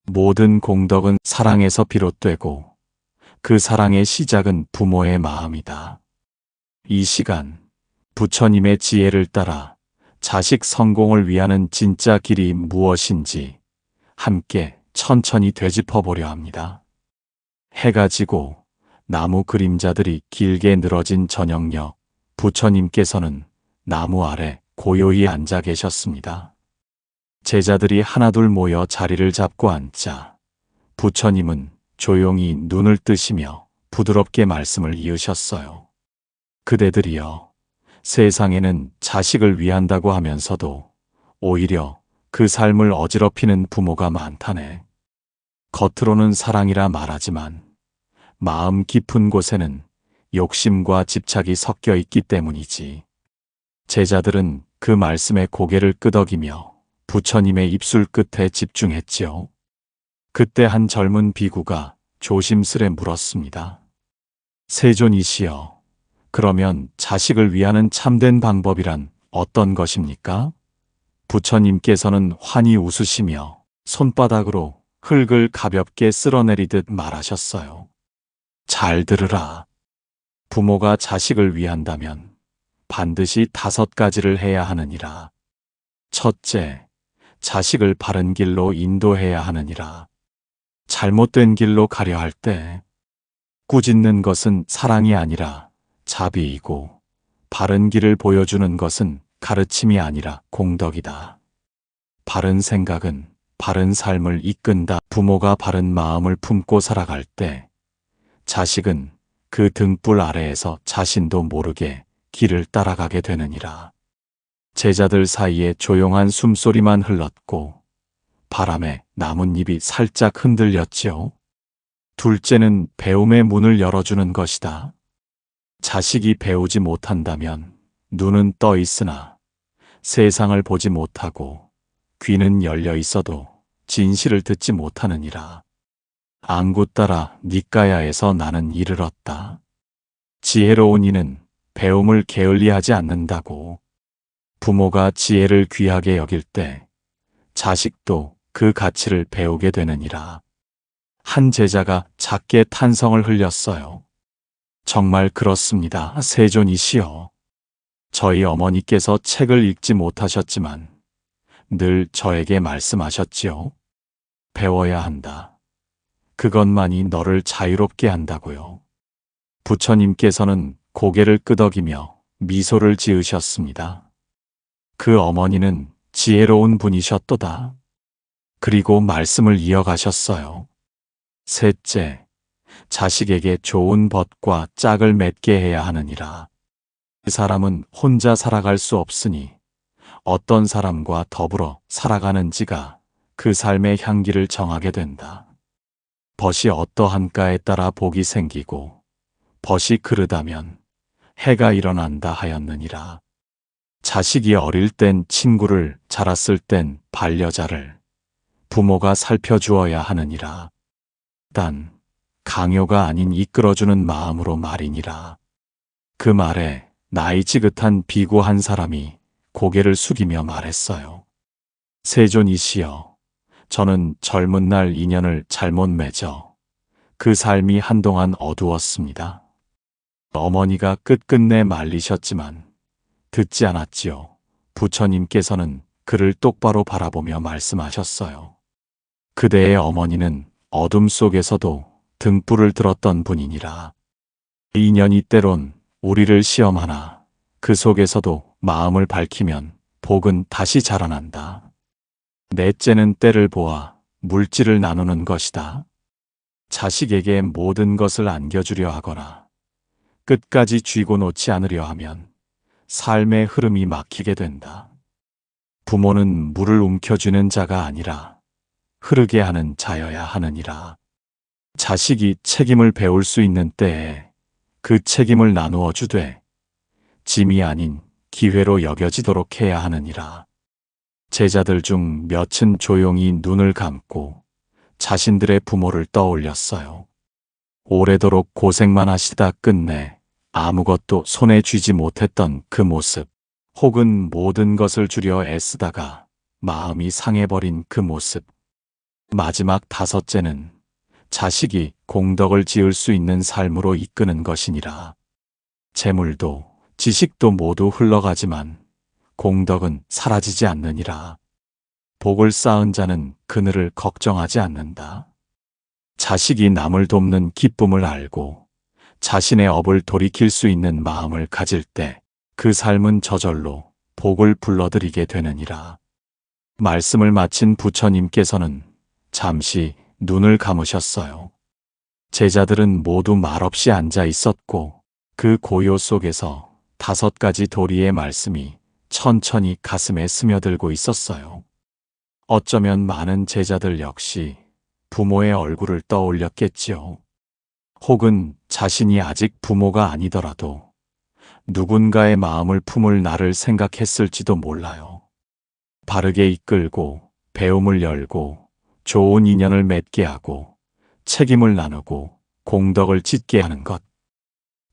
모든 공덕은 사랑에서 비롯되고 그 사랑의 시작은 부모의 마음이다. 이 시간 부처님의 지혜를 따라 자식 성공을 위하는 진짜 길이 무엇인지 함께 천천히 되짚어보려 합니다. 해가 지고 나무 그림자들이 길게 늘어진 저녁녘, 부처님께서는 나무 아래 고요히 앉아 계셨습니다. 제자들이 하나둘 모여 자리를 잡고 앉자 부처님은 조용히 눈을 뜨시며 부드럽게 말씀을 이으셨어요. 그대들이여, 세상에는 자식을 위한다고 하면서도 오히려 그 삶을 어지럽히는 부모가 많다네. 겉으로는 사랑이라 말하지만 마음 깊은 곳에는 욕심과 집착이 섞여 있기 때문이지. 제자들은 그 말씀에 고개를 끄덕이며 부처님의 입술 끝에 집중했지요. 그때 한 젊은 비구가 조심스레 물었습니다. 세존이시여, 그러면 자식을 위하는 참된 방법이란 어떤 것입니까? 부처님께서는 환히 웃으시며 손바닥으로 흙을 가볍게 쓸어내리듯 말하셨어요. 잘 들으라. 부모가 자식을 위한다면 반드시 5가지를 해야 하느니라. 첫째, 자식을 바른 길로 인도해야 하느니라. 잘못된 길로 가려 할 때 꾸짖는 것은 사랑이 아니라 자비이고 바른 길을 보여주는 것은 가르침이 아니라 공덕이다. 바른 생각은 바른 삶을 이끈다. 부모가 바른 마음을 품고 살아갈 때 자식은 그 등불 아래에서 자신도 모르게 길을 따라가게 되느니라. 제자들 사이에 조용한 숨소리만 흘렀고 바람에 나뭇잎이 살짝 흔들렸지요. 둘째는 배움의 문을 열어주는 것이다. 자식이 배우지 못한다면 눈은 떠 있으나 세상을 보지 못하고 귀는 열려 있어도 진실을 듣지 못하느니라. 안구 따라 니까야에서 나는 이르렀다. 지혜로운 이는 배움을 게을리하지 않는다고. 부모가 지혜를 귀하게 여길 때 자식도 그 가치를 배우게 되느니라. 한 제자가 작게 탄성을 흘렸어요. 정말 그렇습니다. 세존이시여. 저희 어머니께서 책을 읽지 못하셨지만 늘 저에게 말씀하셨지요. 배워야 한다. 그것만이 너를 자유롭게 한다고요. 부처님께서는 고개를 끄덕이며 미소를 지으셨습니다. 그 어머니는 지혜로운 분이셨도다. 그리고 말씀을 이어가셨어요. 셋째, 자식에게 좋은 벗과 짝을 맺게 해야 하느니라. 그 사람은 혼자 살아갈 수 없으니 어떤 사람과 더불어 살아가는지가 그 삶의 향기를 정하게 된다. 벗이 어떠한가에 따라 복이 생기고 벗이 그르다면 해가 일어난다 하였느니라. 자식이 어릴 땐 친구를, 자랐을 땐 반려자를 부모가 살펴주어야 하느니라. 단 강요가 아닌 이끌어주는 마음으로 말이니라. 그 말에 나이 지긋한 비구 한 사람이 고개를 숙이며 말했어요. 세존이시여, 저는 젊은 날 인연을 잘못 맺어 그 삶이 한동안 어두웠습니다. 어머니가 끝끝내 말리셨지만 듣지 않았지요. 부처님께서는 그를 똑바로 바라보며 말씀하셨어요. 그대의 어머니는 어둠 속에서도 등불을 들었던 분이니라. 인연이 때론 우리를 시험하나 그 속에서도 마음을 밝히면 복은 다시 자라난다. 넷째는 때를 보아 물질을 나누는 것이다. 자식에게 모든 것을 안겨주려 하거나 끝까지 쥐고 놓지 않으려 하면 삶의 흐름이 막히게 된다. 부모는 물을 움켜쥐는 자가 아니라 흐르게 하는 자여야 하느니라. 자식이 책임을 배울 수 있는 때에 그 책임을 나누어 주되 짐이 아닌 기회로 여겨지도록 해야 하느니라. 제자들 중 몇은 조용히 눈을 감고 자신들의 부모를 떠올렸어요. 오래도록 고생만 하시다 끝내 아무것도 손에 쥐지 못했던 그 모습, 혹은 모든 것을 주려 애쓰다가 마음이 상해버린 그 모습. 마지막 다섯째는 자식이 공덕을 지을 수 있는 삶으로 이끄는 것이니라. 재물도 지식도 모두 흘러가지만 공덕은 사라지지 않느니라. 복을 쌓은 자는 그늘을 걱정하지 않는다. 자식이 남을 돕는 기쁨을 알고 자신의 업을 돌이킬 수 있는 마음을 가질 때 그 삶은 저절로 복을 불러들이게 되느니라. 말씀을 마친 부처님께서는 잠시 눈을 감으셨어요. 제자들은 모두 말없이 앉아 있었고 그 고요 속에서 5가지 도리의 말씀이 천천히 가슴에 스며들고 있었어요. 어쩌면 많은 제자들 역시 부모의 얼굴을 떠올렸겠지요. 혹은 자신이 아직 부모가 아니더라도 누군가의 마음을 품을 나를 생각했을지도 몰라요. 바르게 이끌고 배움을 열고 좋은 인연을 맺게 하고 책임을 나누고 공덕을 짓게 하는 것.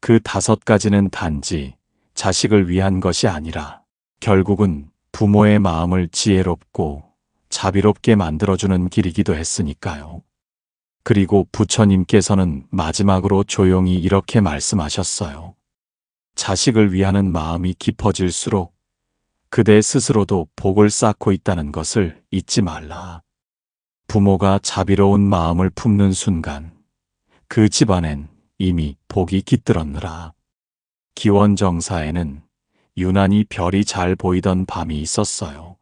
그 5가지는 단지 자식을 위한 것이 아니라 결국은 부모의 마음을 지혜롭고 자비롭게 만들어주는 길이기도 했으니까요. 그리고 부처님께서는 마지막으로 조용히 이렇게 말씀하셨어요. 자식을 위하는 마음이 깊어질수록 그대 스스로도 복을 쌓고 있다는 것을 잊지 말라. 부모가 자비로운 마음을 품는 순간 그 집안엔 이미 복이 깃들었느라. 기원정사에는 유난히 별이 잘 보이던 밤이 있었어요.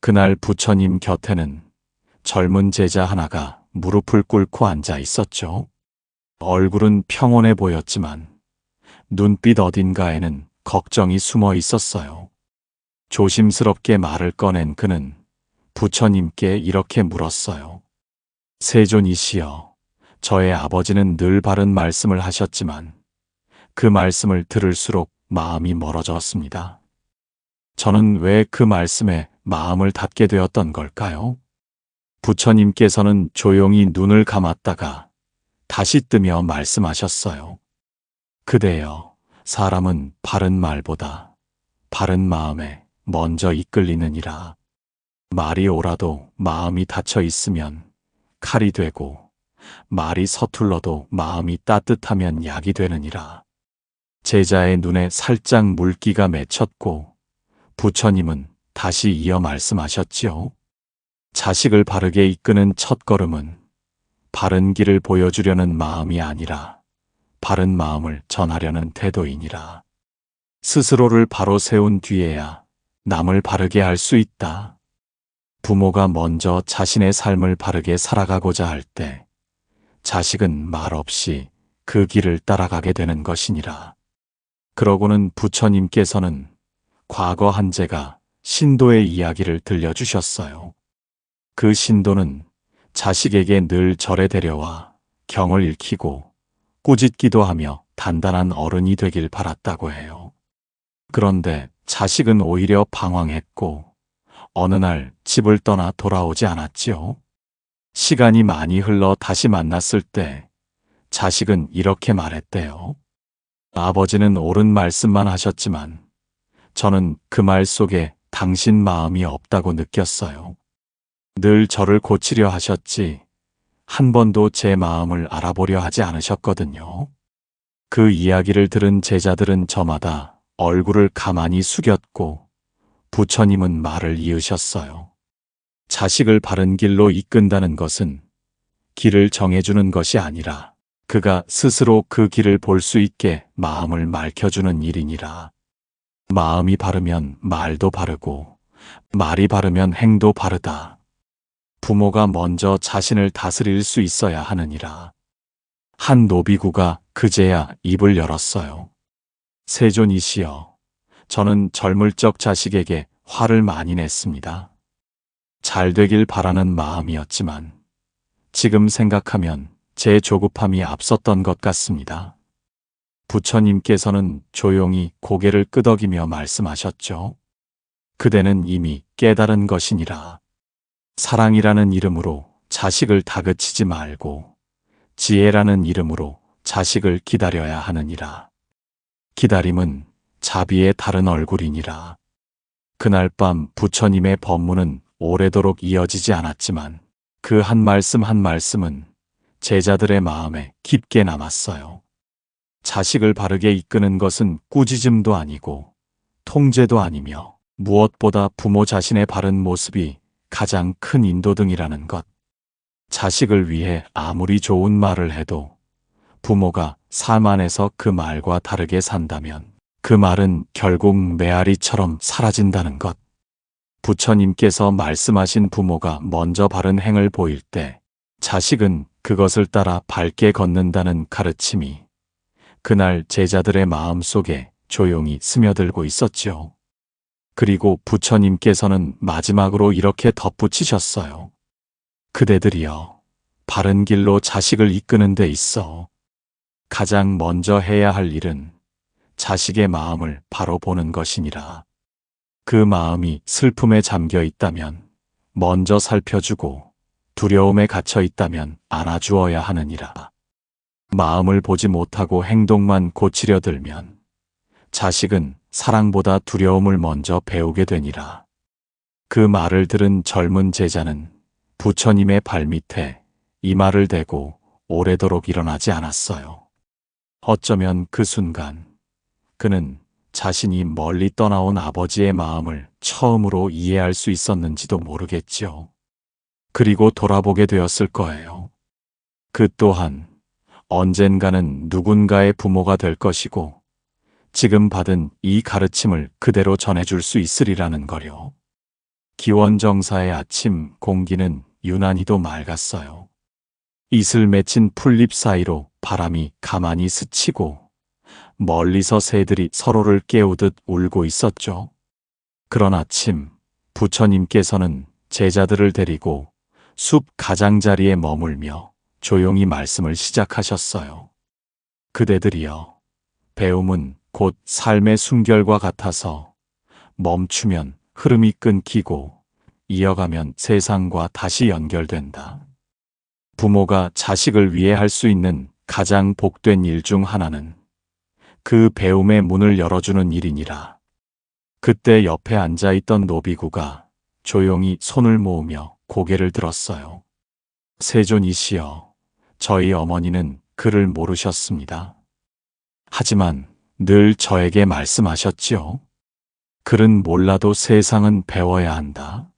그날 부처님 곁에는 젊은 제자 하나가 무릎을 꿇고 앉아 있었죠. 얼굴은 평온해 보였지만 눈빛 어딘가에는 걱정이 숨어 있었어요. 조심스럽게 말을 꺼낸 그는 부처님께 이렇게 물었어요. 세존이시여, 저의 아버지는 늘 바른 말씀을 하셨지만 그 말씀을 들을수록 마음이 멀어졌습니다. 저는 왜 그 말씀에 마음을 닫게 되었던 걸까요? 부처님께서는 조용히 눈을 감았다가 다시 뜨며 말씀하셨어요. 그대여, 사람은 바른 말보다 바른 마음에 먼저 이끌리느니라. 말이 옳아도 마음이 닫혀 있으면 칼이 되고 말이 서툴러도 마음이 따뜻하면 약이 되느니라. 제자의 눈에 살짝 물기가 맺혔고 부처님은 다시 이어 말씀하셨지요. 자식을 바르게 이끄는 첫걸음은 바른 길을 보여주려는 마음이 아니라 바른 마음을 전하려는 태도이니라. 스스로를 바로 세운 뒤에야 남을 바르게 할 수 있다. 부모가 먼저 자신의 삶을 바르게 살아가고자 할 때 자식은 말없이 그 길을 따라가게 되는 것이니라. 그러고는 부처님께서는 과거 한 제가 신도의 이야기를 들려주셨어요. 그 신도는 자식에게 늘 절에 데려와 경을 읽히고 꾸짖기도 하며 단단한 어른이 되길 바랐다고 해요. 그런데 자식은 오히려 방황했고 어느 날 집을 떠나 돌아오지 않았지요. 시간이 많이 흘러 다시 만났을 때 자식은 이렇게 말했대요. 아버지는 옳은 말씀만 하셨지만 저는 그 말 속에 당신 마음이 없다고 느꼈어요. 늘 저를 고치려 하셨지 한 번도 제 마음을 알아보려 하지 않으셨거든요. 그 이야기를 들은 제자들은 저마다 얼굴을 가만히 숙였고 부처님은 말을 이으셨어요. 자식을 바른 길로 이끈다는 것은 길을 정해주는 것이 아니라 그가 스스로 그 길을 볼 수 있게 마음을 맑혀주는 일이니라. 마음이 바르면 말도 바르고 말이 바르면 행도 바르다. 부모가 먼저 자신을 다스릴 수 있어야 하느니라. 한 노비구가 그제야 입을 열었어요. 세존이시여, 저는 젊을 적 자식에게 화를 많이 냈습니다. 잘 되길 바라는 마음이었지만 지금 생각하면 제 조급함이 앞섰던 것 같습니다. 부처님께서는 조용히 고개를 끄덕이며 말씀하셨죠. 그대는 이미 깨달은 것이니라. 사랑이라는 이름으로 자식을 다그치지 말고 지혜라는 이름으로 자식을 기다려야 하느니라. 기다림은 자비의 다른 얼굴이니라. 그날 밤 부처님의 법문은 오래도록 이어지지 않았지만 그 한 말씀 한 말씀은 제자들의 마음에 깊게 남았어요. 자식을 바르게 이끄는 것은 꾸짖음도 아니고 통제도 아니며 무엇보다 부모 자신의 바른 모습이 가장 큰 인도등이라는 것. 자식을 위해 아무리 좋은 말을 해도 부모가 삶 안에서 그 말과 다르게 산다면 그 말은 결국 메아리처럼 사라진다는 것. 부처님께서 말씀하신 부모가 먼저 바른 행을 보일 때 자식은 그것을 따라 밝게 걷는다는 가르침이 그날 제자들의 마음 속에 조용히 스며들고 있었지요. 그리고 부처님께서는 마지막으로 이렇게 덧붙이셨어요. 그대들이여, 바른 길로 자식을 이끄는 데 있어 가장 먼저 해야 할 일은 자식의 마음을 바로 보는 것이니라. 그 마음이 슬픔에 잠겨 있다면 먼저 살펴주고 두려움에 갇혀 있다면 안아주어야 하느니라. 마음을 보지 못하고 행동만 고치려 들면 자식은 사랑보다 두려움을 먼저 배우게 되니라. 그 말을 들은 젊은 제자는 부처님의 발밑에 이마를 대고 오래도록 일어나지 않았어요. 어쩌면 그 순간 그는 자신이 멀리 떠나온 아버지의 마음을 처음으로 이해할 수 있었는지도 모르겠죠. 그리고 돌아보게 되었을 거예요. 그 또한 언젠가는 누군가의 부모가 될 것이고 지금 받은 이 가르침을 그대로 전해줄 수 있으리라는 거요. 기원정사의 아침 공기는 유난히도 맑았어요. 이슬 맺힌 풀잎 사이로 바람이 가만히 스치고 멀리서 새들이 서로를 깨우듯 울고 있었죠. 그런 아침 부처님께서는 제자들을 데리고 숲 가장자리에 머물며 조용히 말씀을 시작하셨어요. 그대들이여, 배움은 곧 삶의 숨결과 같아서 멈추면 흐름이 끊기고 이어가면 세상과 다시 연결된다. 부모가 자식을 위해 할 수 있는 가장 복된 일 중 하나는 그 배움의 문을 열어주는 일이니라. 그때 옆에 앉아있던 노비구가 조용히 손을 모으며 고개를 들었어요. 세존이시여, 저희 어머니는 글을 모르셨습니다. 하지만 늘 저에게 말씀하셨지요. 글은 몰라도 세상은 배워야 한다.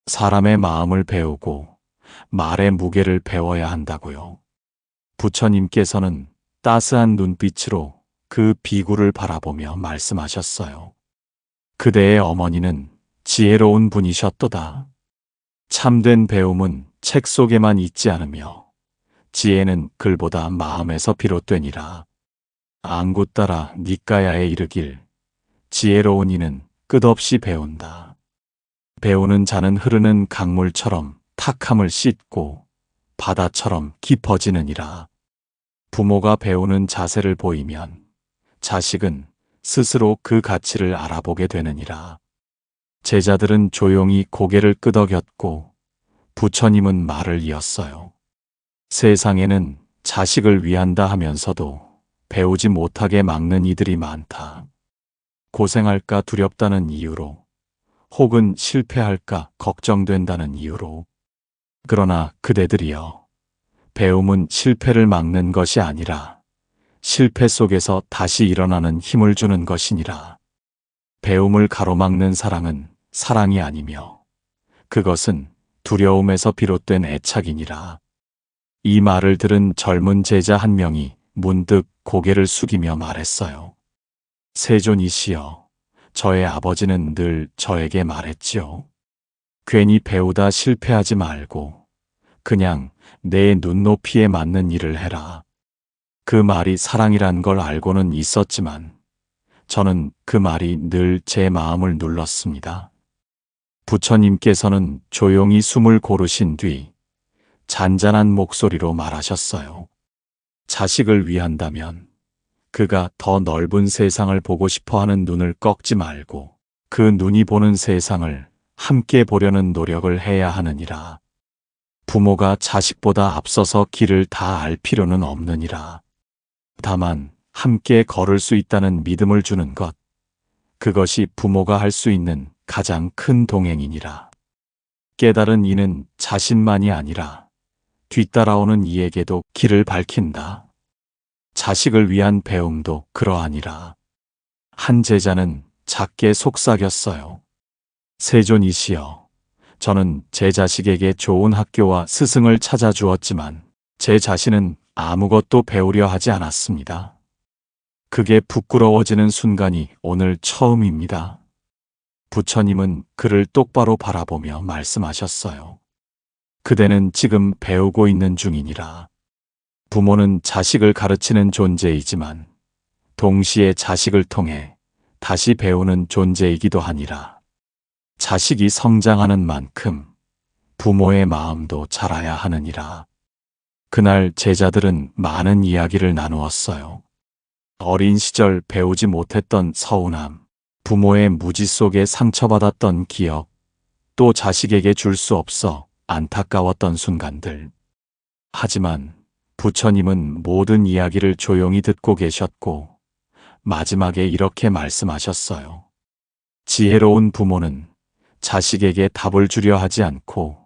사람의 마음을 배우고 말의 무게를 배워야 한다고요. 부처님께서는 따스한 눈빛으로 그 비구를 바라보며 말씀하셨어요. 그대의 어머니는 지혜로운 분이셨도다. 참된 배움은 책 속에만 있지 않으며 지혜는 글보다 마음에서 비롯되니라. 안구 따라 니까야에 이르길 지혜로운 이는 끝없이 배운다. 배우는 자는 흐르는 강물처럼 탁함을 씻고 바다처럼 깊어지느니라. 부모가 배우는 자세를 보이면 자식은 스스로 그 가치를 알아보게 되느니라. 제자들은 조용히 고개를 끄덕였고 부처님은 말을 이었어요. 세상에는 자식을 위한다 하면서도 배우지 못하게 막는 이들이 많다. 고생할까 두렵다는 이유로, 혹은 실패할까 걱정된다는 이유로. 그러나 그대들이여, 배움은 실패를 막는 것이 아니라 실패 속에서 다시 일어나는 힘을 주는 것이니라. 배움을 가로막는 사랑은 사랑이 아니며 그것은 두려움에서 비롯된 애착이니라. 이 말을 들은 젊은 제자 한 명이 문득 고개를 숙이며 말했어요. 세존이시여, 저의 아버지는 늘 저에게 말했지요. 괜히 배우다 실패하지 말고 그냥 내 눈높이에 맞는 일을 해라. 그 말이 사랑이란 걸 알고는 있었지만 저는 그 말이 늘 제 마음을 눌렀습니다. 부처님께서는 조용히 숨을 고르신 뒤 잔잔한 목소리로 말하셨어요. 자식을 위한다면 그가 더 넓은 세상을 보고 싶어하는 눈을 꺾지 말고 그 눈이 보는 세상을 함께 보려는 노력을 해야 하느니라. 부모가 자식보다 앞서서 길을 다 알 필요는 없느니라. 다만 함께 걸을 수 있다는 믿음을 주는 것, 그것이 부모가 할 수 있는 가장 큰 동행이니라. 깨달은 이는 자신만이 아니라 뒤따라오는 이에게도 길을 밝힌다. 자식을 위한 배움도 그러하니라. 한 제자는 작게 속삭였어요. 세존이시여, 저는 제 자식에게 좋은 학교와 스승을 찾아주었지만 제 자신은 아무것도 배우려 하지 않았습니다. 그게 부끄러워지는 순간이 오늘 처음입니다. 부처님은 그를 똑바로 바라보며 말씀하셨어요. 그대는 지금 배우고 있는 중이니라. 부모는 자식을 가르치는 존재이지만 동시에 자식을 통해 다시 배우는 존재이기도 하니라. 자식이 성장하는 만큼 부모의 마음도 자라야 하느니라. 그날 제자들은 많은 이야기를 나누었어요. 어린 시절 배우지 못했던 서운함, 부모의 무지 속에 상처받았던 기억, 또 자식에게 줄 수 없어 안타까웠던 순간들. 하지만 부처님은 모든 이야기를 조용히 듣고 계셨고 마지막에 이렇게 말씀하셨어요. 지혜로운 부모는 자식에게 답을 주려 하지 않고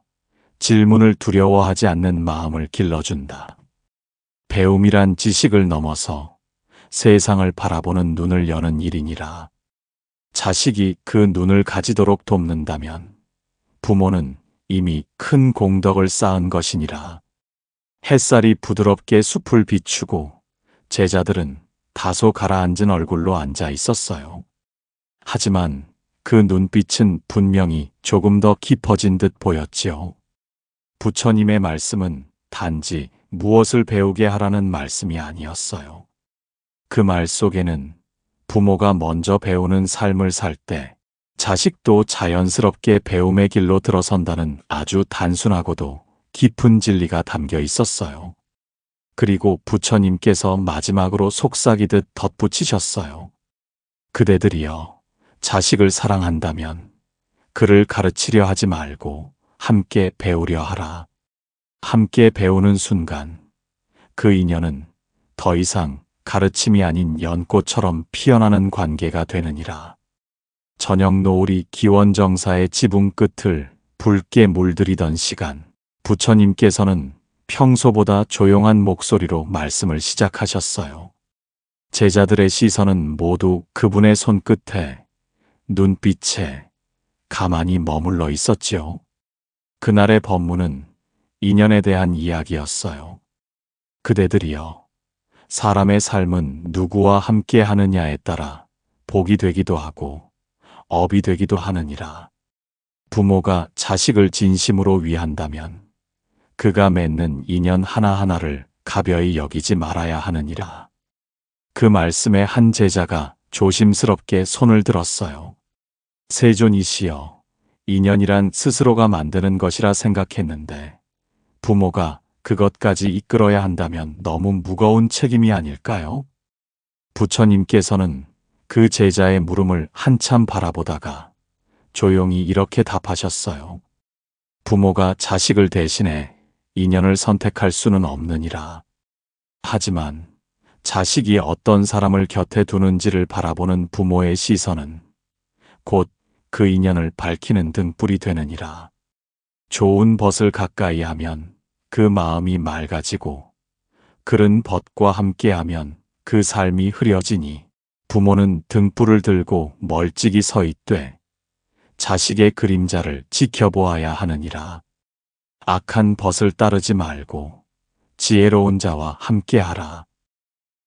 질문을 두려워하지 않는 마음을 길러준다. 배움이란 지식을 넘어서 세상을 바라보는 눈을 여는 일이니라. 자식이 그 눈을 가지도록 돕는다면 부모는 이미 큰 공덕을 쌓은 것이니라. 햇살이 부드럽게 숲을 비추고 제자들은 다소 가라앉은 얼굴로 앉아 있었어요. 하지만 그 눈빛은 분명히 조금 더 깊어진 듯 보였지요. 부처님의 말씀은 단지 무엇을 배우게 하라는 말씀이 아니었어요. 그 말 속에는 부모가 먼저 배우는 삶을 살 때 자식도 자연스럽게 배움의 길로 들어선다는 아주 단순하고도 깊은 진리가 담겨 있었어요. 그리고 부처님께서 마지막으로 속삭이듯 덧붙이셨어요. 그대들이여, 자식을 사랑한다면 그를 가르치려 하지 말고 함께 배우려 하라. 함께 배우는 순간 그 인연은 더 이상 가르침이 아닌 연꽃처럼 피어나는 관계가 되느니라. 저녁 노을이 기원정사의 지붕 끝을 붉게 물들이던 시간, 부처님께서는 평소보다 조용한 목소리로 말씀을 시작하셨어요. 제자들의 시선은 모두 그분의 손끝에, 눈빛에 가만히 머물러 있었지요. 그날의 법문은 인연에 대한 이야기였어요. 그대들이여, 사람의 삶은 누구와 함께 하느냐에 따라 복이 되기도 하고 업이 되기도 하느니라. 부모가 자식을 진심으로 위한다면 그가 맺는 인연 하나하나를 가벼이 여기지 말아야 하느니라. 그 말씀에 한 제자가 조심스럽게 손을 들었어요. 세존이시여, 인연이란 스스로가 만드는 것이라 생각했는데 부모가 그것까지 이끌어야 한다면 너무 무거운 책임이 아닐까요? 부처님께서는 그 제자의 물음을 한참 바라보다가 조용히 이렇게 답하셨어요. 부모가 자식을 대신해 인연을 선택할 수는 없느니라. 하지만 자식이 어떤 사람을 곁에 두는지를 바라보는 부모의 시선은 곧 그 인연을 밝히는 등불이 되느니라. 좋은 벗을 가까이 하면 그 마음이 맑아지고 그른 벗과 함께하면 그 삶이 흐려지니 부모는 등불을 들고 멀찍이 서 있되 자식의 그림자를 지켜보아야 하느니라. 악한 벗을 따르지 말고 지혜로운 자와 함께하라.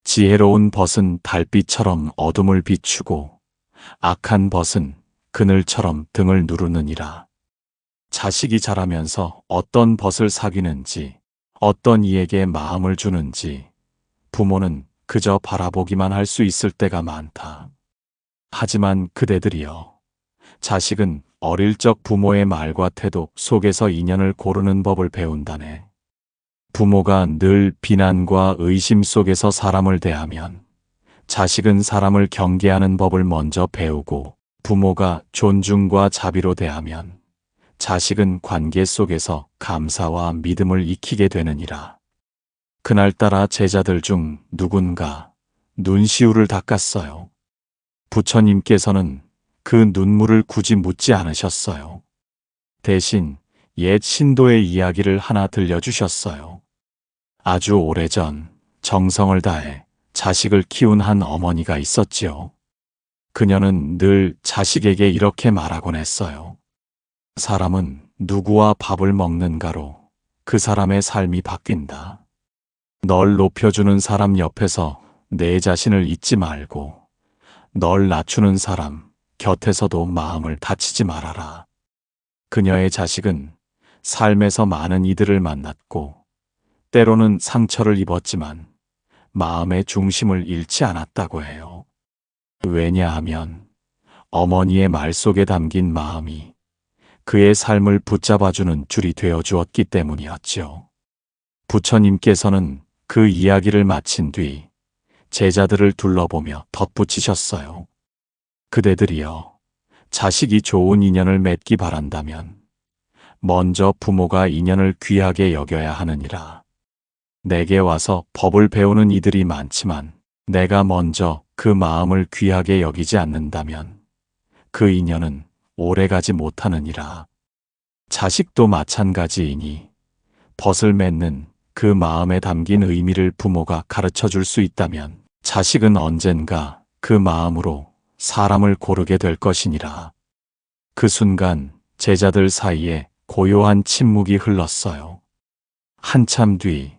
지혜로운 벗은 달빛처럼 어둠을 비추고 악한 벗은 그늘처럼 등을 누르느니라. 자식이 자라면서 어떤 벗을 사귀는지, 어떤 이에게 마음을 주는지 부모는 그저 바라보기만 할 수 있을 때가 많다. 하지만 그대들이여, 자식은 어릴 적 부모의 말과 태도 속에서 인연을 고르는 법을 배운다네. 부모가 늘 비난과 의심 속에서 사람을 대하면 자식은 사람을 경계하는 법을 먼저 배우고, 부모가 존중과 자비로 대하면 자식은 관계 속에서 감사와 믿음을 익히게 되느니라. 그날따라 제자들 중 누군가 눈시울을 닦았어요. 부처님께서는 그 눈물을 굳이 묻지 않으셨어요. 대신 옛 신도의 이야기를 하나 들려주셨어요. 아주 오래전 정성을 다해 자식을 키운 한 어머니가 있었지요. 그녀는 늘 자식에게 이렇게 말하곤 했어요. 사람은 누구와 밥을 먹는가로 그 사람의 삶이 바뀐다. 널 높여주는 사람 옆에서 내 자신을 잊지 말고 널 낮추는 사람 곁에서도 마음을 다치지 말아라. 그녀의 자식은 삶에서 많은 이들을 만났고 때로는 상처를 입었지만 마음의 중심을 잃지 않았다고 해요. 왜냐하면 어머니의 말 속에 담긴 마음이 그의 삶을 붙잡아주는 줄이 되어 주었기 때문이었지요. 부처님께서는 그 이야기를 마친 뒤 제자들을 둘러보며 덧붙이셨어요. 그대들이여, 자식이 좋은 인연을 맺기 바란다면 먼저 부모가 인연을 귀하게 여겨야 하느니라. 내게 와서 법을 배우는 이들이 많지만 내가 먼저 그 마음을 귀하게 여기지 않는다면 그 인연은 오래가지 못하느니라. 자식도 마찬가지이니 벗을 맺는 그 마음에 담긴 의미를 부모가 가르쳐 줄 수 있다면 자식은 언젠가 그 마음으로 사람을 고르게 될 것이니라. 그 순간 제자들 사이에 고요한 침묵이 흘렀어요. 한참 뒤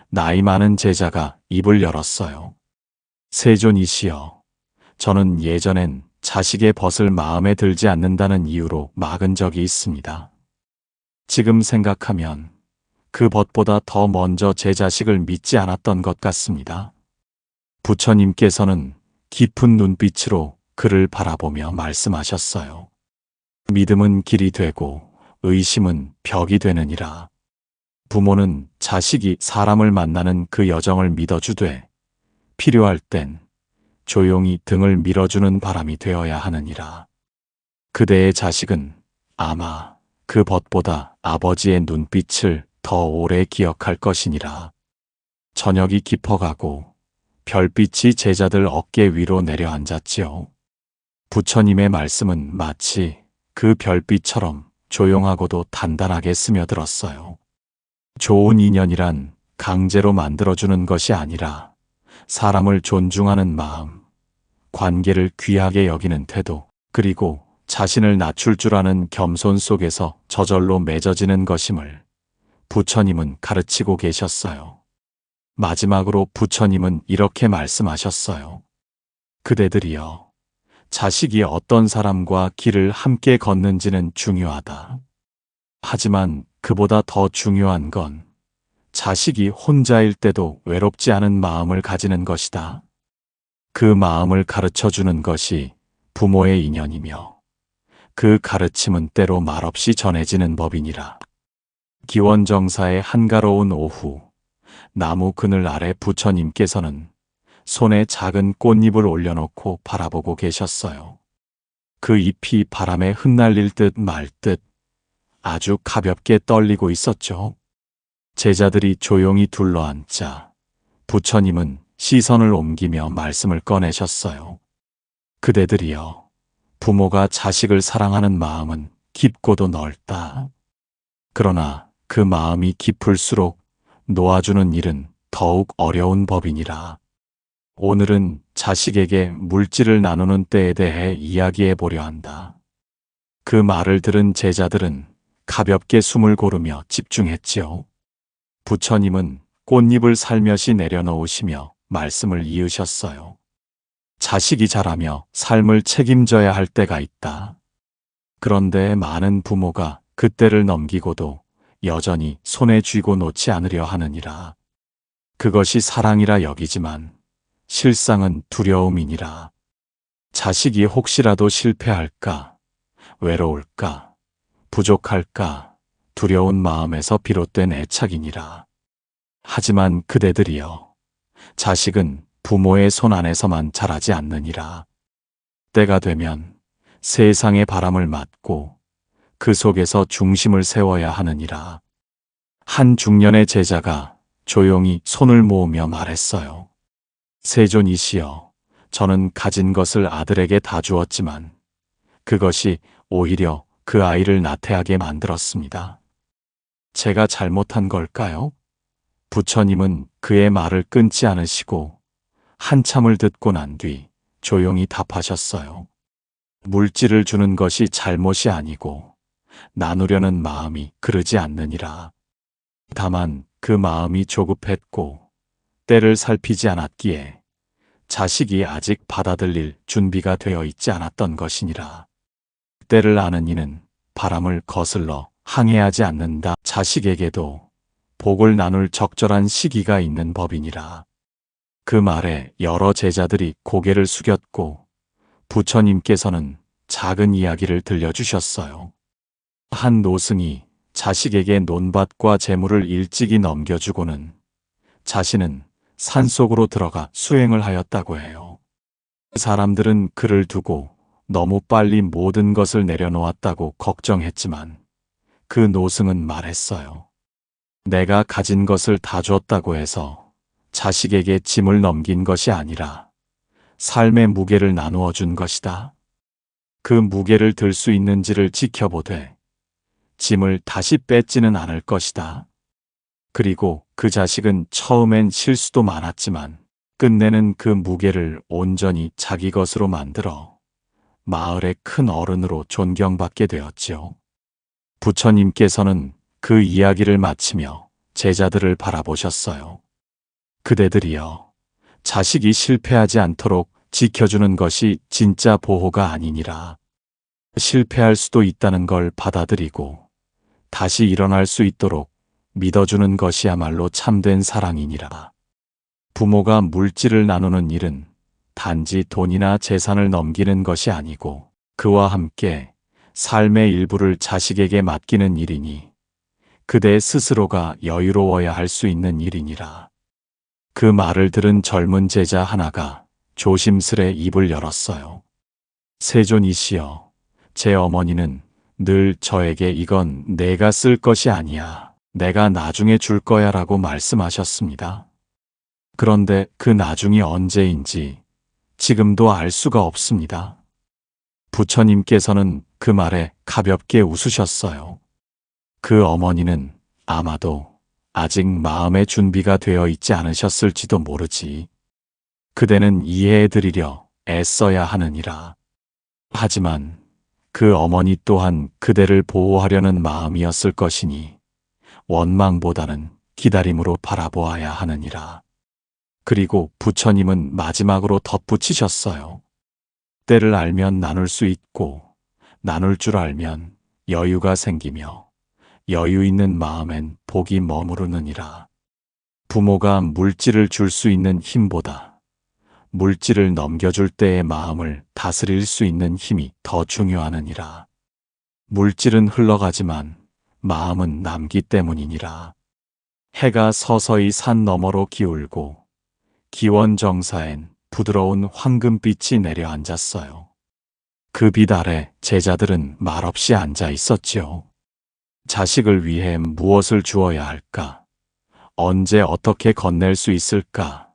나이 많은 제자가 입을 열었어요. 세존이시여, 저는 예전엔 자식의 벗을 마음에 들지 않는다는 이유로 막은 적이 있습니다. 지금 생각하면 그 벗보다 더 먼저 제 자식을 믿지 않았던 것 같습니다. 부처님께서는 깊은 눈빛으로 그를 바라보며 말씀하셨어요. 믿음은 길이 되고 의심은 벽이 되느니라. 부모는 자식이 사람을 만나는 그 여정을 믿어주되 필요할 땐 조용히 등을 밀어주는 바람이 되어야 하느니라. 그대의 자식은 아마 그 벗보다 아버지의 눈빛을 더 오래 기억할 것이니라. 저녁이 깊어가고 별빛이 제자들 어깨 위로 내려앉았지요. 부처님의 말씀은 마치 그 별빛처럼 조용하고도 단단하게 스며들었어요. 좋은 인연이란 강제로 만들어주는 것이 아니라 사람을 존중하는 마음, 관계를 귀하게 여기는 태도, 그리고 자신을 낮출 줄 아는 겸손 속에서 저절로 맺어지는 것임을 부처님은 가르치고 계셨어요. 마지막으로 부처님은 이렇게 말씀하셨어요. 그대들이여, 자식이 어떤 사람과 길을 함께 걷는지는 중요하다. 하지만 그보다 더 중요한 건 자식이 혼자일 때도 외롭지 않은 마음을 가지는 것이다. 그 마음을 가르쳐 주는 것이 부모의 인연이며 그 가르침은 때로 말없이 전해지는 법이니라. 기원정사의 한가로운 오후, 나무 그늘 아래 부처님께서는 손에 작은 꽃잎을 올려놓고 바라보고 계셨어요. 그 잎이 바람에 흩날릴 듯 말 듯 아주 가볍게 떨리고 있었죠. 제자들이 조용히 둘러앉자 부처님은 시선을 옮기며 말씀을 꺼내셨어요. 그대들이여, 부모가 자식을 사랑하는 마음은 깊고도 넓다. 그러나 그 마음이 깊을수록 놓아주는 일은 더욱 어려운 법이니라. 오늘은 자식에게 물질을 나누는 때에 대해 이야기해 보려 한다. 그 말을 들은 제자들은 가볍게 숨을 고르며 집중했지요. 부처님은 꽃잎을 살며시 내려놓으시며 말씀을 이으셨어요. 자식이 자라며 삶을 책임져야 할 때가 있다. 그런데 많은 부모가 그때를 넘기고도 여전히 손에 쥐고 놓지 않으려 하느니라. 그것이 사랑이라 여기지만 실상은 두려움이니라. 자식이 혹시라도 실패할까, 외로울까, 부족할까 두려운 마음에서 비롯된 애착이니라. 하지만 그대들이여, 자식은 부모의 손 안에서만 자라지 않느니라. 때가 되면 세상의 바람을 맞고 그 속에서 중심을 세워야 하느니라. 한 중년의 제자가 조용히 손을 모으며 말했어요. 세존이시여, 저는 가진 것을 아들에게 다 주었지만 그것이 오히려 그 아이를 나태하게 만들었습니다. 제가 잘못한 걸까요? 부처님은 그의 말을 끊지 않으시고 한참을 듣고 난 뒤 조용히 답하셨어요. 물질을 주는 것이 잘못이 아니고 나누려는 마음이 그르지 않느니라. 다만 그 마음이 조급했고 때를 살피지 않았기에 자식이 아직 받아들일 준비가 되어 있지 않았던 것이니라. 때를 아는 이는 바람을 거슬러 항해하지 않는다. 자식에게도 복을 나눌 적절한 시기가 있는 법이니라. 그 말에 여러 제자들이 고개를 숙였고 부처님께서는 작은 이야기를 들려주셨어요. 한 노승이 자식에게 논밭과 재물을 일찍이 넘겨주고는 자신은 산속으로 들어가 수행을 하였다고 해요. 사람들은 그를 두고 너무 빨리 모든 것을 내려놓았다고 걱정했지만 그 노승은 말했어요. 내가 가진 것을 다 줬다고 해서 자식에게 짐을 넘긴 것이 아니라 삶의 무게를 나누어 준 것이다. 그 무게를 들 수 있는지를 지켜보되 짐을 다시 뺏지는 않을 것이다. 그리고 그 자식은 처음엔 실수도 많았지만 끝내는 그 무게를 온전히 자기 것으로 만들어 마을의 큰 어른으로 존경받게 되었지요. 부처님께서는 그 이야기를 마치며 제자들을 바라보셨어요. 그대들이여, 자식이 실패하지 않도록 지켜주는 것이 진짜 보호가 아니니라. 실패할 수도 있다는 걸 받아들이고 다시 일어날 수 있도록 믿어주는 것이야말로 참된 사랑이니라. 부모가 물질을 나누는 일은 단지 돈이나 재산을 넘기는 것이 아니고 그와 함께 삶의 일부를 자식에게 맡기는 일이니 그대 스스로가 여유로워야 할 수 있는 일이니라. 그 말을 들은 젊은 제자 하나가 조심스레 입을 열었어요. 세존이시여, 제 어머니는 늘 저에게 이건 내가 쓸 것이 아니야, 내가 나중에 줄 거야 라고 말씀하셨습니다. 그런데 그 나중이 언제인지 지금도 알 수가 없습니다. 부처님께서는 그 말에 가볍게 웃으셨어요. 그 어머니는 아마도 아직 마음의 준비가 되어 있지 않으셨을지도 모르지. 그대는 이해해드리려 애써야 하느니라. 하지만 그 어머니 또한 그대를 보호하려는 마음이었을 것이니 원망보다는 기다림으로 바라보아야 하느니라. 그리고 부처님은 마지막으로 덧붙이셨어요. 때를 알면 나눌 수 있고 나눌 줄 알면 여유가 생기며 여유 있는 마음엔 복이 머무르느니라. 부모가 물질을 줄 수 있는 힘보다 물질을 넘겨줄 때의 마음을 다스릴 수 있는 힘이 더 중요하느니라. 물질은 흘러가지만 마음은 남기 때문이니라. 해가 서서히 산 너머로 기울고 기원정사엔 부드러운 황금빛이 내려앉았어요. 그 빛 아래 제자들은 말없이 앉아 있었지요. 자식을 위해 무엇을 주어야 할까? 언제 어떻게 건넬 수 있을까?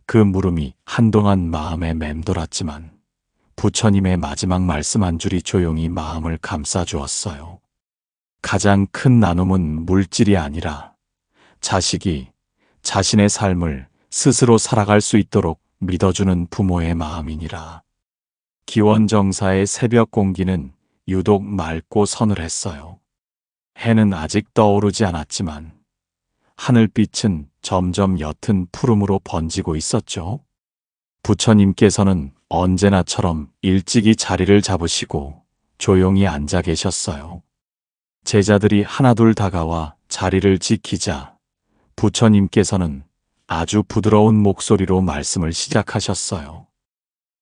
그 물음이 한동안 마음에 맴돌았지만 부처님의 마지막 말씀 한 줄이 조용히 마음을 감싸주었어요. 가장 큰 나눔은 물질이 아니라 자식이 자신의 삶을 스스로 살아갈 수 있도록 믿어주는 부모의 마음이니라. 기원정사의 새벽 공기는 유독 맑고 서늘했어요. 해는 아직 떠오르지 않았지만 하늘빛은 점점 옅은 푸름으로 번지고 있었죠. 부처님께서는 언제나처럼 일찍이 자리를 잡으시고 조용히 앉아 계셨어요. 제자들이 하나둘 다가와 자리를 지키자 부처님께서는 아주 부드러운 목소리로 말씀을 시작하셨어요.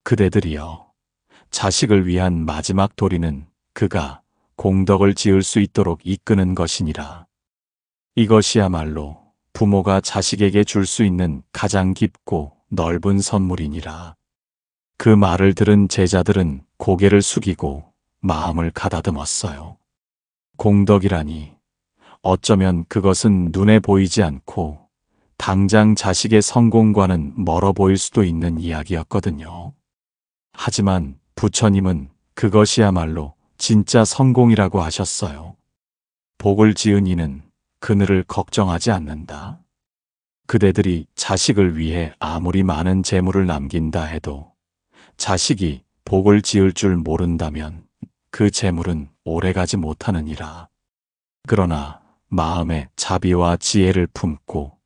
그대들이여, 자식을 위한 마지막 도리는 그가 공덕을 지을 수 있도록 이끄는 것이니라. 이것이야말로 부모가 자식에게 줄 수 있는 가장 깊고 넓은 선물이니라. 그 말을 들은 제자들은 고개를 숙이고 마음을 가다듬었어요. 공덕이라니, 어쩌면 그것은 눈에 보이지 않고 당장 자식의 성공과는 멀어 보일 수도 있는 이야기였거든요. 하지만 부처님은 그것이야말로 진짜 성공이라고 하셨어요. 복을 지은 이는 그늘을 걱정하지 않는다. 그대들이 자식을 위해 아무리 많은 재물을 남긴다 해도 자식이 복을 지을 줄 모른다면 그 재물은 오래가지 못하느니라. 그러나 마음에 자비와 지혜를 품고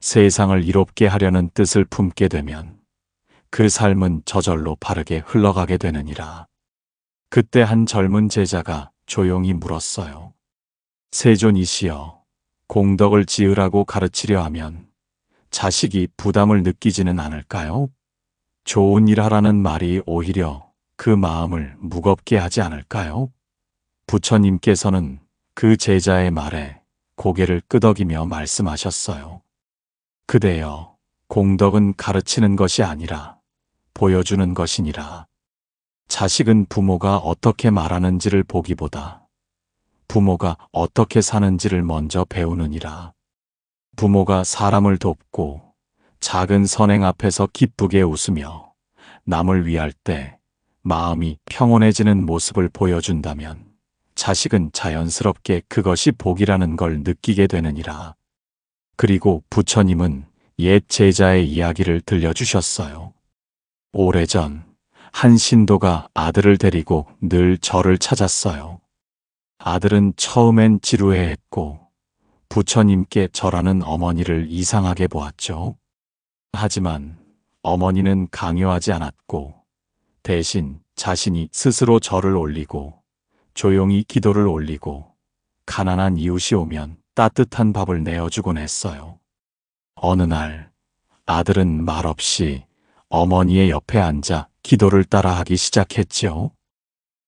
세상을 이롭게 하려는 뜻을 품게 되면 그 삶은 저절로 바르게 흘러가게 되느니라. 그때 한 젊은 제자가 조용히 물었어요. 세존이시여, 공덕을 지으라고 가르치려 하면 자식이 부담을 느끼지는 않을까요? 좋은 일 하라는 말이 오히려 그 마음을 무겁게 하지 않을까요? 부처님께서는 그 제자의 말에 고개를 끄덕이며 말씀하셨어요. 그대여, 공덕은 가르치는 것이 아니라 보여주는 것이니라. 자식은 부모가 어떻게 말하는지를 보기보다 부모가 어떻게 사는지를 먼저 배우느니라. 부모가 사람을 돕고 작은 선행 앞에서 기쁘게 웃으며 남을 위할 때 마음이 평온해지는 모습을 보여준다면 자식은 자연스럽게 그것이 복이라는 걸 느끼게 되느니라. 그리고 부처님은 옛 제자의 이야기를 들려주셨어요. 오래전 한 신도가 아들을 데리고 늘 절을 찾았어요. 아들은 처음엔 지루해했고 부처님께 절하는 어머니를 이상하게 보았죠. 하지만 어머니는 강요하지 않았고 대신 자신이 스스로 절을 올리고 조용히 기도를 올리고 가난한 이웃이 오면 따뜻한 밥을 내어주곤 했어요. 어느 날 아들은 말없이 어머니의 옆에 앉아 기도를 따라하기 시작했지요.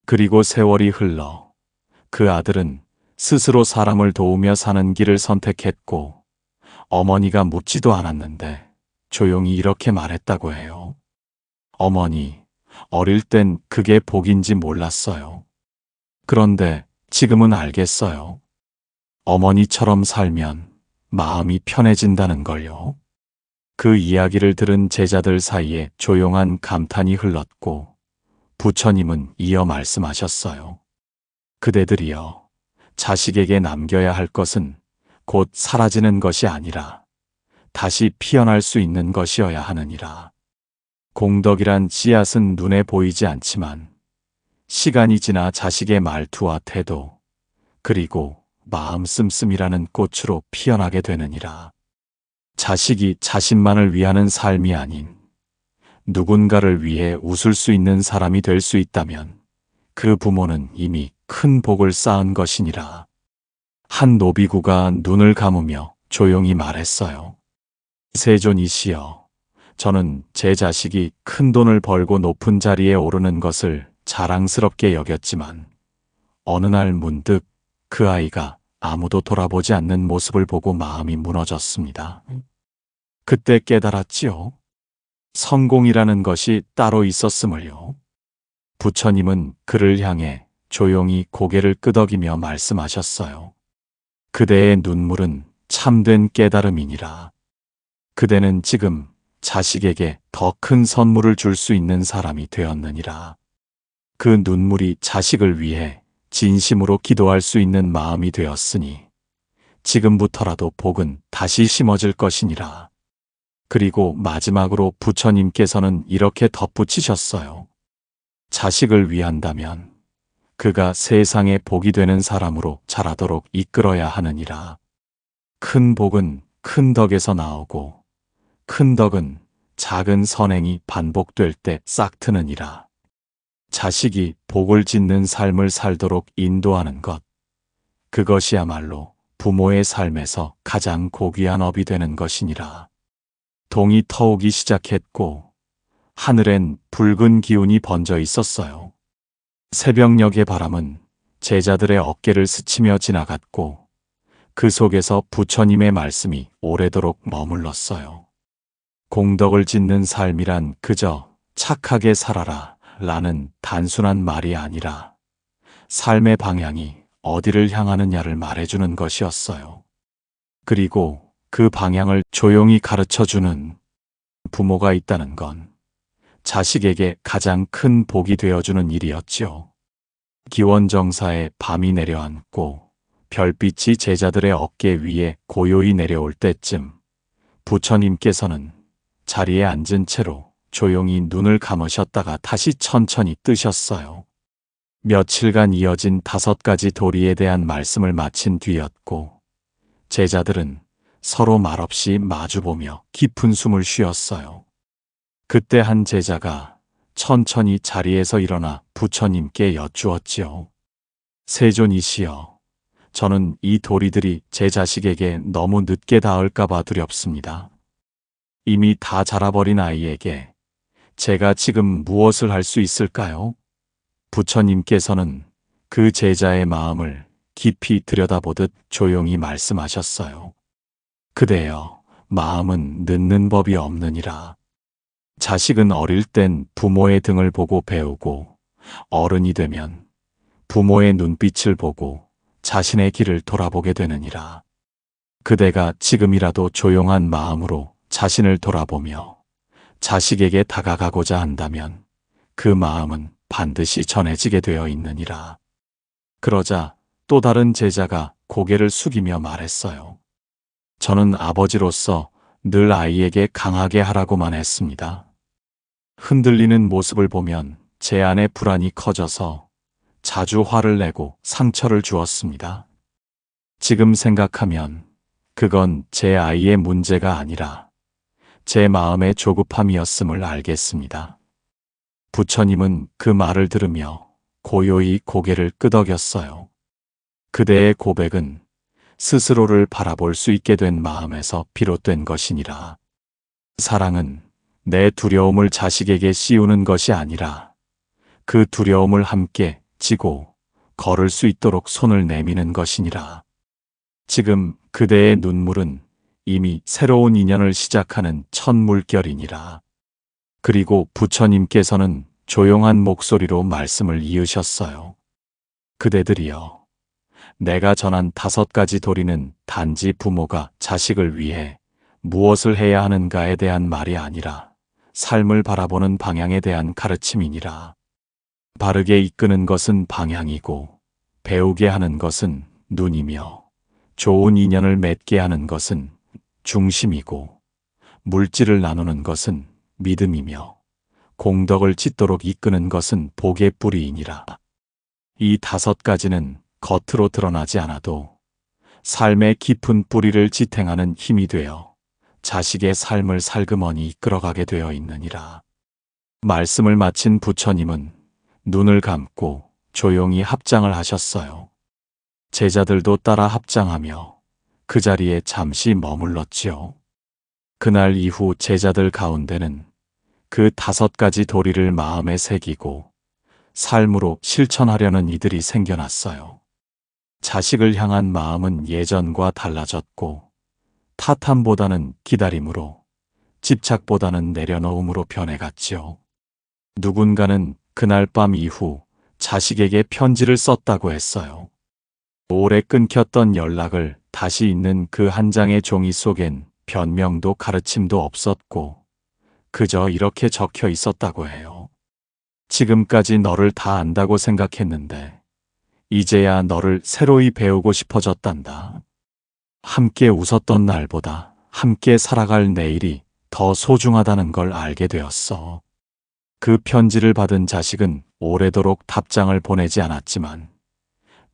그리고 세월이 흘러 그 아들은 스스로 사람을 도우며 사는 길을 선택했고 어머니가 묻지도 않았는데 조용히 이렇게 말했다고 해요. 어머니, 어릴 땐 그게 복인지 몰랐어요. 그런데 지금은 알겠어요. 어머니처럼 살면 마음이 편해진다는 걸요. 그 이야기를 들은 제자들 사이에 조용한 감탄이 흘렀고 부처님은 이어 말씀하셨어요. 그대들이여, 자식에게 남겨야 할 것은 곧 사라지는 것이 아니라 다시 피어날 수 있는 것이어야 하느니라. 공덕이란 씨앗은 눈에 보이지 않지만 시간이 지나 자식의 말투와 태도, 그리고 마음 씀씀이라는 꽃으로 피어나게 되느니라. 자식이 자신만을 위하는 삶이 아닌 누군가를 위해 웃을 수 있는 사람이 될 수 있다면 그 부모는 이미 큰 복을 쌓은 것이니라. 한 노비구가 눈을 감으며 조용히 말했어요. 세존이시여, 저는 제 자식이 큰 돈을 벌고 높은 자리에 오르는 것을 자랑스럽게 여겼지만 어느 날 문득 그 아이가 아무도 돌아보지 않는 모습을 보고 마음이 무너졌습니다. 그때 깨달았지요. 성공이라는 것이 따로 있었음을요. 부처님은 그를 향해 조용히 고개를 끄덕이며 말씀하셨어요. 그대의 눈물은 참된 깨달음이니라. 그대는 지금 자식에게 더 큰 선물을 줄 수 있는 사람이 되었느니라. 그 눈물이 자식을 위해 진심으로 기도할 수 있는 마음이 되었으니 지금부터라도 복은 다시 심어질 것이니라. 그리고 마지막으로 부처님께서는 이렇게 덧붙이셨어요. 자식을 위한다면 그가 세상에 복이 되는 사람으로 자라도록 이끌어야 하느니라. 큰 복은 큰 덕에서 나오고 큰 덕은 작은 선행이 반복될 때 싹트느니라. 자식이 복을 짓는 삶을 살도록 인도하는 것, 그것이야말로 부모의 삶에서 가장 고귀한 업이 되는 것이니라. 동이 터오기 시작했고 하늘엔 붉은 기운이 번져 있었어요. 새벽녘의 바람은 제자들의 어깨를 스치며 지나갔고 그 속에서 부처님의 말씀이 오래도록 머물렀어요. 공덕을 짓는 삶이란 그저 착하게 살아라 라는 단순한 말이 아니라 삶의 방향이 어디를 향하느냐를 말해주는 것이었어요. 그리고 그 방향을 조용히 가르쳐주는 부모가 있다는 건 자식에게 가장 큰 복이 되어주는 일이었지요. 기원정사에 밤이 내려앉고 별빛이 제자들의 어깨 위에 고요히 내려올 때쯤 부처님께서는 자리에 앉은 채로 조용히 눈을 감으셨다가 다시 천천히 뜨셨어요. 며칠간 이어진 5가지 도리에 대한 말씀을 마친 뒤였고 제자들은 서로 말없이 마주보며 깊은 숨을 쉬었어요. 그때 한 제자가 천천히 자리에서 일어나 부처님께 여쭈었지요. 세존이시여, 저는 이 도리들이 제 자식에게 너무 늦게 닿을까봐 두렵습니다. 이미 다 자라버린 아이에게 제가 지금 무엇을 할 수 있을까요? 부처님께서는 그 제자의 마음을 깊이 들여다보듯 조용히 말씀하셨어요. 그대여, 마음은 늦는 법이 없느니라. 자식은 어릴 땐 부모의 등을 보고 배우고 어른이 되면 부모의 눈빛을 보고 자신의 길을 돌아보게 되느니라. 그대가 지금이라도 조용한 마음으로 자신을 돌아보며 자식에게 다가가고자 한다면 그 마음은 반드시 전해지게 되어 있느니라. 그러자 또 다른 제자가 고개를 숙이며 말했어요. 저는 아버지로서 늘 아이에게 강하게 하라고만 했습니다. 흔들리는 모습을 보면 제 안에 불안이 커져서 자주 화를 내고 상처를 주었습니다. 지금 생각하면 그건 제 아이의 문제가 아니라 제 마음의 조급함이었음을 알겠습니다. 부처님은 그 말을 들으며 고요히 고개를 끄덕였어요. 그대의 고백은 스스로를 바라볼 수 있게 된 마음에서 비롯된 것이니라. 사랑은 내 두려움을 자식에게 씌우는 것이 아니라 그 두려움을 함께 지고 걸을 수 있도록 손을 내미는 것이니라. 지금 그대의 눈물은 이미 새로운 인연을 시작하는 첫 물결이니라. 그리고 부처님께서는 조용한 목소리로 말씀을 이으셨어요. 그대들이여, 내가 전한 5가지 도리는 단지 부모가 자식을 위해 무엇을 해야 하는가에 대한 말이 아니라 삶을 바라보는 방향에 대한 가르침이니라. 바르게 이끄는 것은 방향이고 배우게 하는 것은 눈이며 좋은 인연을 맺게 하는 것은 중심이고 물질을 나누는 것은 믿음이며 공덕을 짓도록 이끄는 것은 복의 뿌리이니라. 이 5가지는 겉으로 드러나지 않아도 삶의 깊은 뿌리를 지탱하는 힘이 되어 자식의 삶을 살그머니 이끌어가게 되어 있느니라. 말씀을 마친 부처님은 눈을 감고 조용히 합장을 하셨어요. 제자들도 따라 합장하며 그 자리에 잠시 머물렀지요. 그날 이후 제자들 가운데는 그 5가지 도리를 마음에 새기고 삶으로 실천하려는 이들이 생겨났어요. 자식을 향한 마음은 예전과 달라졌고 탓함보다는 기다림으로, 집착보다는 내려놓음으로 변해갔지요. 누군가는 그날 밤 이후 자식에게 편지를 썼다고 했어요. 오래 끊겼던 연락을 다시 잇는 그 한 장의 종이 속엔 변명도 가르침도 없었고 그저 이렇게 적혀 있었다고 해요. 지금까지 너를 다 안다고 생각했는데 이제야 너를 새로이 배우고 싶어졌단다. 함께 웃었던 날보다 함께 살아갈 내일이 더 소중하다는 걸 알게 되었어. 그 편지를 받은 자식은 오래도록 답장을 보내지 않았지만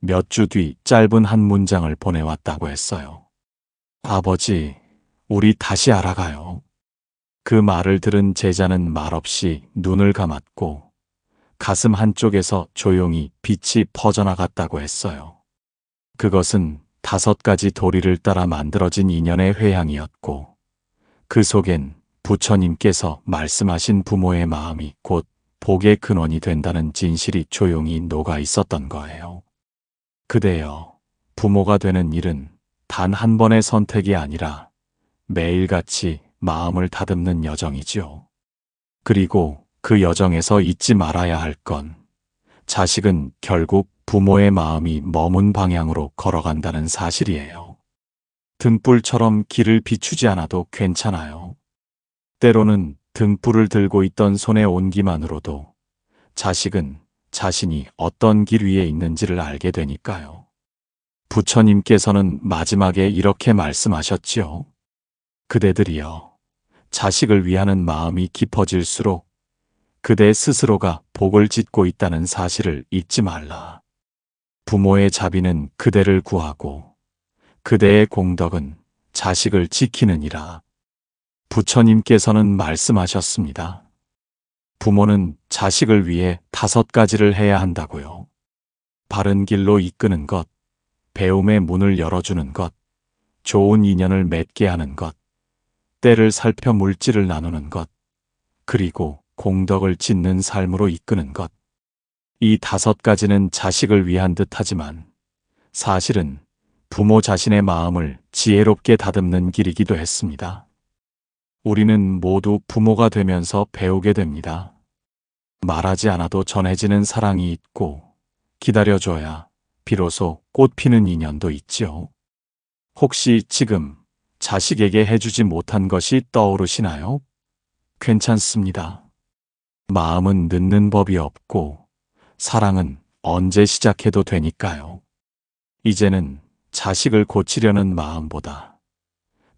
몇 주 뒤 짧은 한 문장을 보내왔다고 했어요. 아버지, 우리 다시 알아가요. 그 말을 들은 제자는 말없이 눈을 감았고 가슴 한쪽에서 조용히 빛이 퍼져나갔다고 했어요. 그것은 5가지 도리를 따라 만들어진 인연의 회향이었고 그 속엔 부처님께서 말씀하신 부모의 마음이 곧 복의 근원이 된다는 진실이 조용히 녹아 있었던 거예요. 그대여, 부모가 되는 일은 단 한 번의 선택이 아니라 매일같이 마음을 다듬는 여정이지요. 그리고 그 여정에서 잊지 말아야 할 건 자식은 결국 부모의 마음이 머문 방향으로 걸어간다는 사실이에요. 등불처럼 길을 비추지 않아도 괜찮아요. 때로는 등불을 들고 있던 손의 온기만으로도 자식은 자신이 어떤 길 위에 있는지를 알게 되니까요. 부처님께서는 마지막에 이렇게 말씀하셨지요. 그대들이여, 자식을 위하는 마음이 깊어질수록 그대 스스로가 복을 짓고 있다는 사실을 잊지 말라. 부모의 자비는 그대를 구하고 그대의 공덕은 자식을 지키느니라. 부처님께서는 말씀하셨습니다. 부모는 자식을 위해 5가지를 해야 한다고요. 바른 길로 이끄는 것, 배움의 문을 열어주는 것, 좋은 인연을 맺게 하는 것, 때를 살펴 물질을 나누는 것, 그리고 공덕을 짓는 삶으로 이끄는 것. 이 5가지는 자식을 위한 듯하지만 사실은 부모 자신의 마음을 지혜롭게 다듬는 길이기도 했습니다. 우리는 모두 부모가 되면서 배우게 됩니다. 말하지 않아도 전해지는 사랑이 있고 기다려줘야 비로소 꽃 피는 인연도 있지요. 혹시 지금 자식에게 해주지 못한 것이 떠오르시나요? 괜찮습니다. 마음은 늦는 법이 없고 사랑은 언제 시작해도 되니까요. 이제는 자식을 고치려는 마음보다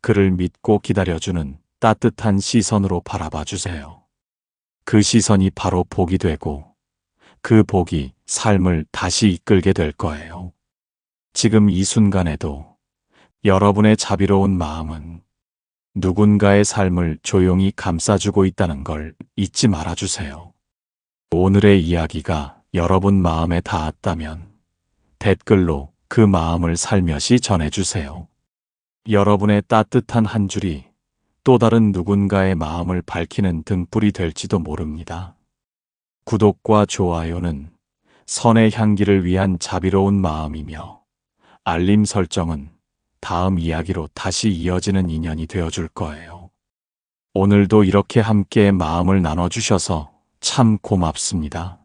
그를 믿고 기다려주는 따뜻한 시선으로 바라봐 주세요. 그 시선이 바로 복이 되고 그 복이 삶을 다시 이끌게 될 거예요. 지금 이 순간에도 여러분의 자비로운 마음은 누군가의 삶을 조용히 감싸주고 있다는 걸 잊지 말아주세요. 오늘의 이야기가 여러분 마음에 닿았다면 댓글로 그 마음을 살며시 전해주세요. 여러분의 따뜻한 한 줄이 또 다른 누군가의 마음을 밝히는 등불이 될지도 모릅니다. 구독과 좋아요는 선의 향기를 위한 자비로운 마음이며 알림 설정은 다음 이야기로 다시 이어지는 인연이 되어줄 거예요. 오늘도 이렇게 함께 마음을 나눠주셔서 참 고맙습니다.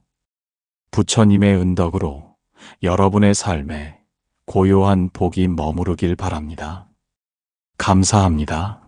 부처님의 은덕으로 여러분의 삶에 고요한 복이 머무르길 바랍니다. 감사합니다.